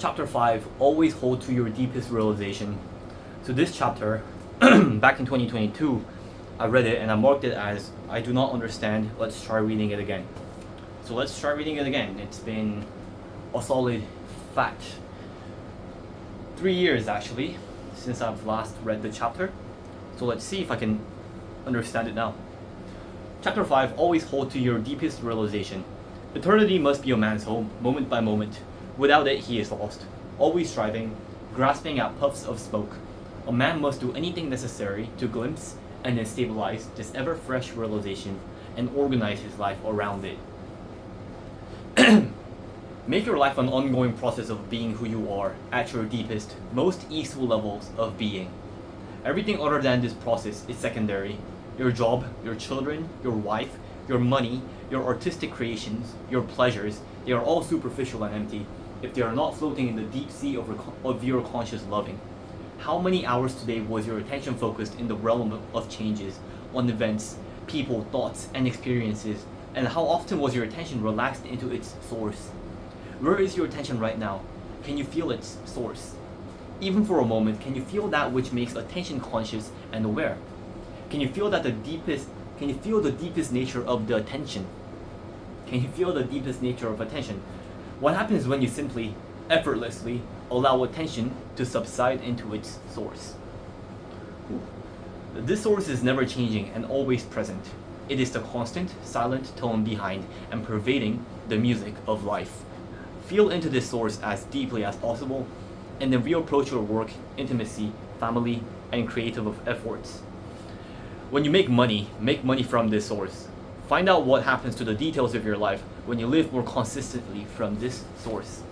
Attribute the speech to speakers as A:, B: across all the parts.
A: Chapter 5, always hold to your deepest realization. So this chapter, back in 2022, I read it and I marked it as, I do not understand, let's try reading it again. So let's try reading it again. It's been a solid fact 3 years actually, since I've last read the chapter. So let's see if I can understand it now. Chapter 5, always hold to your deepest realization. Eternity must be a man's home, moment by moment. Without it, he is lost. Always striving, grasping at puffs of smoke. A man must do anything necessary to glimpse and then stabilize this ever-fresh realization and organize his life around it. Make your life an ongoing process of being who you are at your deepest, most easeful levels of being. Everything other than this process is secondary. Your job, your children, your wife, your money, your artistic creations, your pleasures, they are all superficial and empty if they are not floating in the deep sea of your conscious loving. How many hours today was your attention focused in the realm of changes, on events, people, thoughts, and experiences, and how often was your attention relaxed into its source? Where is your attention right now? Can you feel its source? Even for a moment, can you feel that which makes attention conscious and aware? Can you feel the deepest nature of the attention? Can you feel the deepest nature of attention? What happens when you simply, effortlessly, allow attention to subside into its source? This source is never changing and always present. It is the constant, silent tone behind and pervading the music of life. Feel into this source as deeply as possible, and then reapproach your work, intimacy, family, and creative efforts. When you make money from this source. Find out what happens to the details of your life when you live more consistently from this source.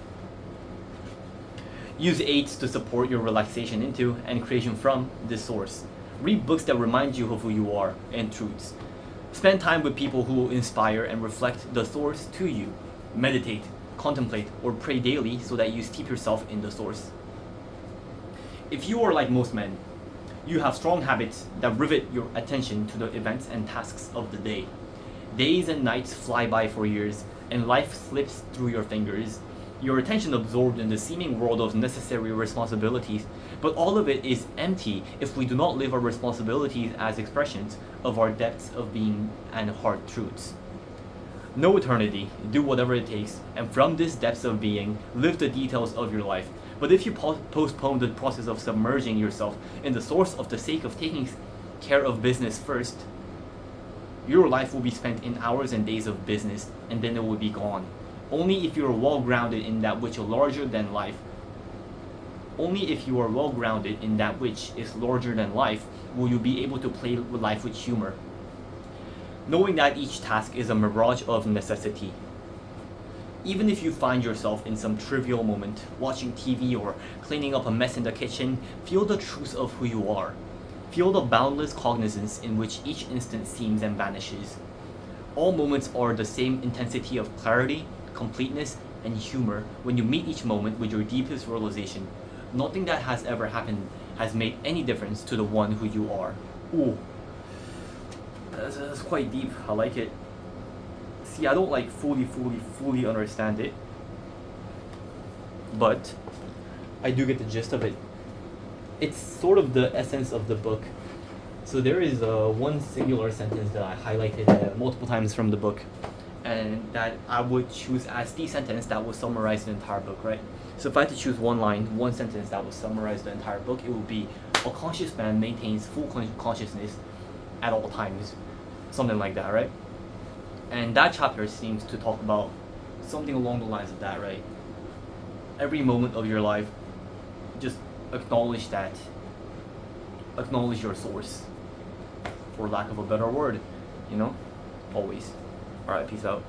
A: Use aids to support your relaxation into and creation from this source. Read books that remind you of who you are and truths. Spend time with people who will inspire and reflect the source to you. Meditate, contemplate, or pray daily so that you steep yourself in the source. If you are like most men, you have strong habits that rivet your attention to the events and tasks of the day. Days and nights fly by for years, and life slips through your fingers. Your attention absorbed in the seeming world of necessary responsibilities, but all of it is empty if we do not live our responsibilities as expressions of our depths of being and heart truths. Know eternity, do whatever it takes, and from this depths of being, live the details of your life. But if you postpone the process of submerging yourself in the source of the sake of taking care of business first, your life will be spent in hours and days of business, and then it will be gone. Only if you are well grounded in that which is larger than life, will you be able to play with life with humor. Knowing that each task is a mirage of necessity. Even if you find yourself in some trivial moment, watching TV or cleaning up a mess in the kitchen, feel the truth of who you are. Feel the boundless cognizance in which each instant seems and vanishes. All moments are the same intensity of clarity, completeness, and humor when you meet each moment with your deepest realization. Nothing that has ever happened has made any difference to the one who you are. Ooh, that's quite deep. I like it. See, I don't like fully understand it, but I do get the gist of it. It's sort of the essence of the book. So there is one singular sentence that I highlighted multiple times from the book, and that I would choose as the sentence that would summarize the entire book, right? So if I had to choose one line, one sentence that would summarize the entire book, it would be, a conscious man maintains full consciousness at all times. Something like that, right? And that chapter seems to talk about something along the lines of that, right? Every moment of your life, just acknowledge your source, for lack of a better word, always. Alright, peace out.